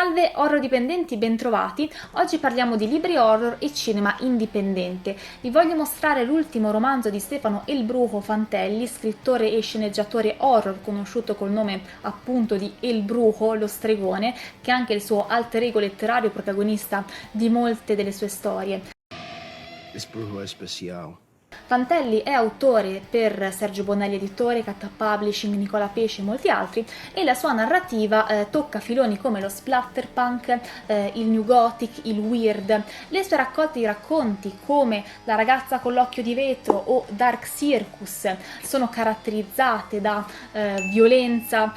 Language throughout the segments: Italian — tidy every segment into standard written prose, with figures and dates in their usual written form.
Salve horror dipendenti, bentrovati! Oggi parliamo di libri horror e cinema indipendente. Vi voglio mostrare l'ultimo romanzo di Stefano El Brujo Fantelli, scrittore e sceneggiatore horror conosciuto col nome appunto di El Brujo, lo stregone, che è anche il suo alter ego letterario protagonista di molte delle sue storie. Il Brujo è speciale. Fantelli è autore per Sergio Bonelli Editore, Catta Publishing, Nicola Pesce e molti altri, e la sua narrativa tocca filoni come lo splatterpunk, il new gothic, il weird. Le sue raccolte di racconti come La ragazza con l'occhio di vetro o Dark Circus sono caratterizzate da violenza,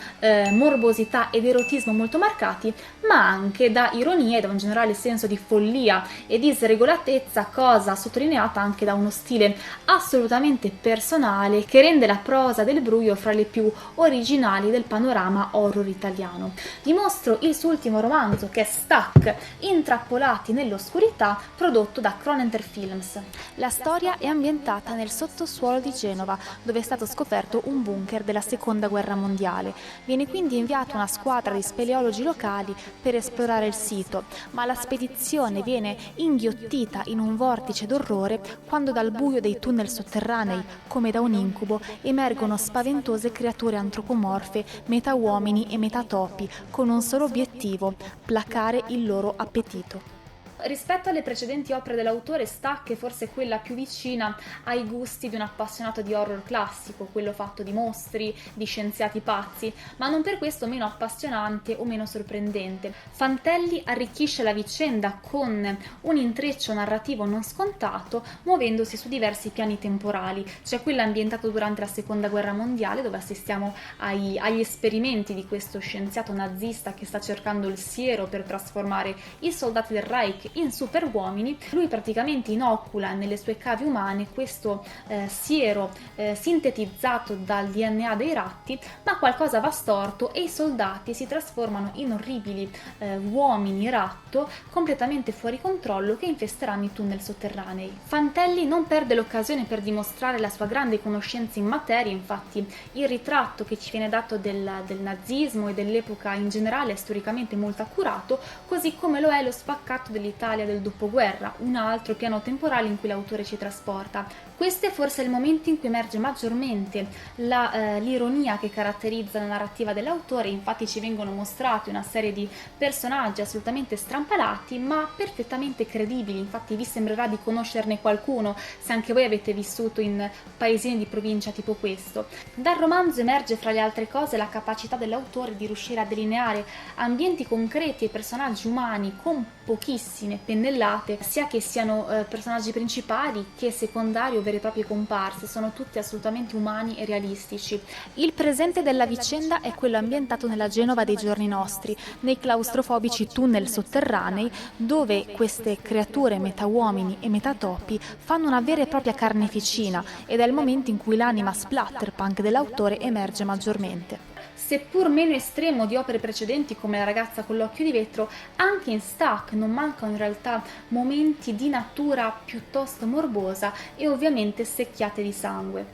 morbosità ed erotismo molto marcati, ma anche da ironia e da un generale senso di follia e di sregolatezza, cosa sottolineata anche da uno stile assolutamente personale che rende la prosa del Brujo fra le più originali del panorama horror italiano. Vi mostro il suo ultimo romanzo, che è Stuck, Intrappolati nell'oscurità, prodotto da Cronenberg Films. La storia è ambientata nel sottosuolo di Genova, dove è stato scoperto un bunker della Seconda Guerra Mondiale. Viene quindi inviata una squadra di speleologi locali per esplorare il sito, ma la spedizione viene inghiottita in un vortice d'orrore quando dal buio dei tunnel sotterranei, come da un incubo, emergono spaventose creature antropomorfe, metà uomini e metà topi, con un solo obiettivo: placare il loro appetito. Rispetto alle precedenti opere dell'autore, Stuck è forse quella più vicina ai gusti di un appassionato di horror classico, quello fatto di mostri, di scienziati pazzi, ma non per questo meno appassionante o meno sorprendente. Fantelli arricchisce la vicenda con un intreccio narrativo non scontato, muovendosi su diversi piani temporali. C'è quello ambientato durante la Seconda Guerra Mondiale, dove assistiamo agli esperimenti di questo scienziato nazista che sta cercando il siero per trasformare i soldati del Reich in superuomini. Lui praticamente inocula nelle sue cavie umane questo siero sintetizzato dal DNA dei ratti, ma qualcosa va storto e i soldati si trasformano in orribili uomini ratto completamente fuori controllo che infesteranno i tunnel sotterranei. Fantelli non perde l'occasione per dimostrare la sua grande conoscenza in materia, infatti il ritratto che ci viene dato del nazismo e dell'epoca in generale è storicamente molto accurato, così come lo è lo spaccato dell'Italia del dopoguerra, un altro piano temporale in cui l'autore ci trasporta. Questo è forse il momento in cui emerge maggiormente l'ironia che caratterizza la narrativa dell'autore. Infatti ci vengono mostrati una serie di personaggi assolutamente strampalati ma perfettamente credibili. Infatti vi sembrerà di conoscerne qualcuno se anche voi avete vissuto in paesini di provincia tipo questo. Dal romanzo emerge fra le altre cose la capacità dell'autore di riuscire a delineare ambienti concreti e personaggi umani con pochissime pennellate, sia che siano personaggi principali che secondari o vere e proprie comparse. Sono tutti assolutamente umani e realistici. Il presente della vicenda è quello ambientato nella Genova dei giorni nostri, nei claustrofobici tunnel sotterranei, dove queste creature metà uomini e metà topi fanno una vera e propria carneficina, ed è il momento in cui l'anima splatterpunk dell'autore emerge maggiormente. Seppur meno estremo di opere precedenti come La ragazza con l'occhio di vetro, anche in Stuck non mancano in realtà momenti di natura piuttosto morbosa e ovviamente secchiate di sangue.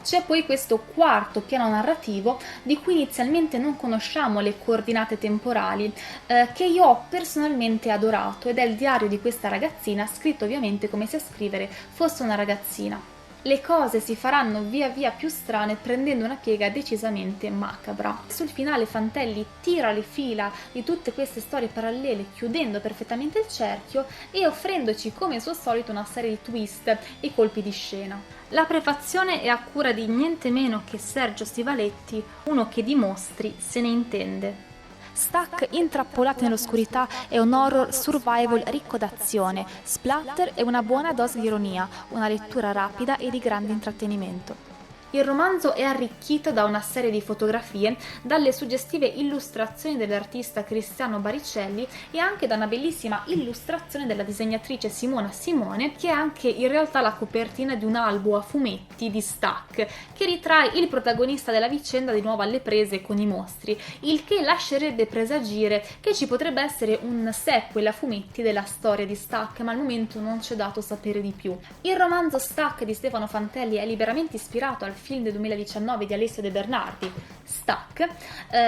C'è poi questo quarto piano narrativo di cui inizialmente non conosciamo le coordinate temporali, che io ho personalmente adorato, ed è il diario di questa ragazzina, scritto ovviamente come se a scrivere fosse una ragazzina. Le cose si faranno via via più strane, prendendo una piega decisamente macabra. Sul finale Fantelli tira le fila di tutte queste storie parallele, chiudendo perfettamente il cerchio e offrendoci come suo solito una serie di twist e colpi di scena. La prefazione è a cura di niente meno che Sergio Stivaletti, uno che di mostri se ne intende. Stuck, Intrappolati nell'oscurità è un horror survival ricco d'azione, splatter e una buona dose di ironia, una lettura rapida e di grande intrattenimento. Il romanzo è arricchito da una serie di fotografie, dalle suggestive illustrazioni dell'artista Cristiano Baricelli e anche da una bellissima illustrazione della disegnatrice Simona Simone, che è anche in realtà la copertina di un albo a fumetti di Stuck, che ritrae il protagonista della vicenda di nuovo alle prese con i mostri, il che lascerebbe presagire che ci potrebbe essere un sequel a fumetti della storia di Stuck, ma al momento non c'è dato sapere di più. Il romanzo Stuck di Stefano Fantelli è liberamente ispirato al film del 2019 di Alessio De Bernardi, Stuck.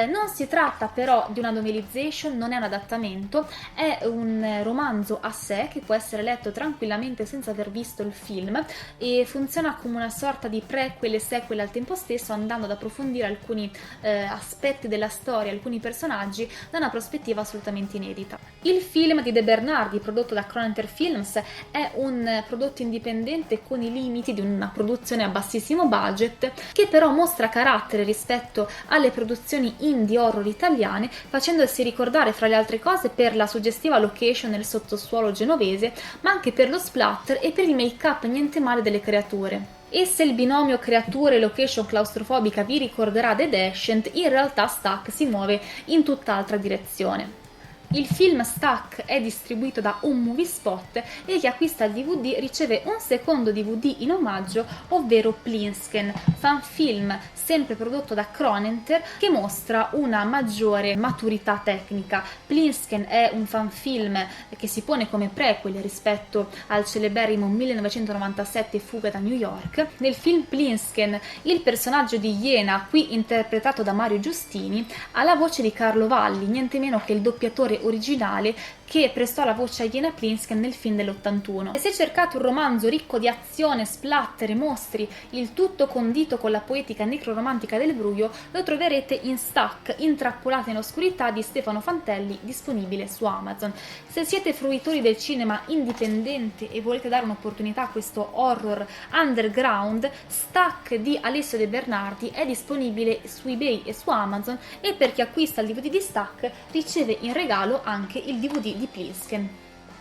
Non si tratta però di una novelization, non è un adattamento, è un romanzo a sé che può essere letto tranquillamente senza aver visto il film e funziona come una sorta di prequel e sequel al tempo stesso, andando ad approfondire alcuni aspetti della storia, alcuni personaggi da una prospettiva assolutamente inedita. Il film di De Bernardi, prodotto da Cronenberg Films, è un prodotto indipendente con i limiti di una produzione a bassissimo budget, che però mostra carattere rispetto alle produzioni indie horror italiane, facendosi ricordare fra le altre cose per la suggestiva location nel sottosuolo genovese, ma anche per lo splatter e per il make-up niente male delle creature. E se il binomio creature e location claustrofobica vi ricorderà The Descent, in realtà Stuck si muove in tutt'altra direzione. Il film Stuck è distribuito da Un Movie Spot e chi acquista il DVD riceve un secondo DVD in omaggio, ovvero Plinsken, fanfilm sempre prodotto da Cronenberg, che mostra una maggiore maturità tecnica. Plinsken è un fanfilm che si pone come prequel rispetto al celeberrimo 1997 Fuga da New York. Nel film Plinsken il personaggio di Iena, qui interpretato da Mario Giustini, ha la voce di Carlo Valli, niente meno che il doppiatore originale che prestò la voce a Iena Plinsken nel film dell'81. E se cercate un romanzo ricco di azione, splatter e mostri, il tutto condito con la poetica necroromantica del buio, lo troverete in Stuck, Intrappolati nell'oscurità di Stefano Fantelli, disponibile su Amazon. Se siete fruitori del cinema indipendente e volete dare un'opportunità a questo horror underground, Stuck di Alessio De Bernardi è disponibile su eBay e su Amazon, e per chi acquista il DVD di Stuck riceve in regalo anche il DVD di Plinsken.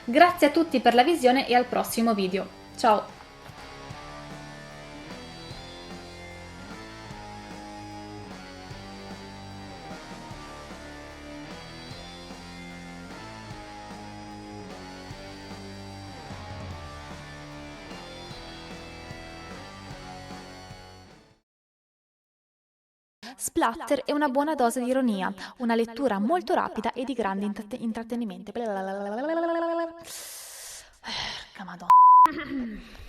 Grazie a tutti per la visione e al prossimo video. Ciao! Splatter è una buona dose di ironia, una lettura molto rapida e di grande intrattenimento. Porca Madonna.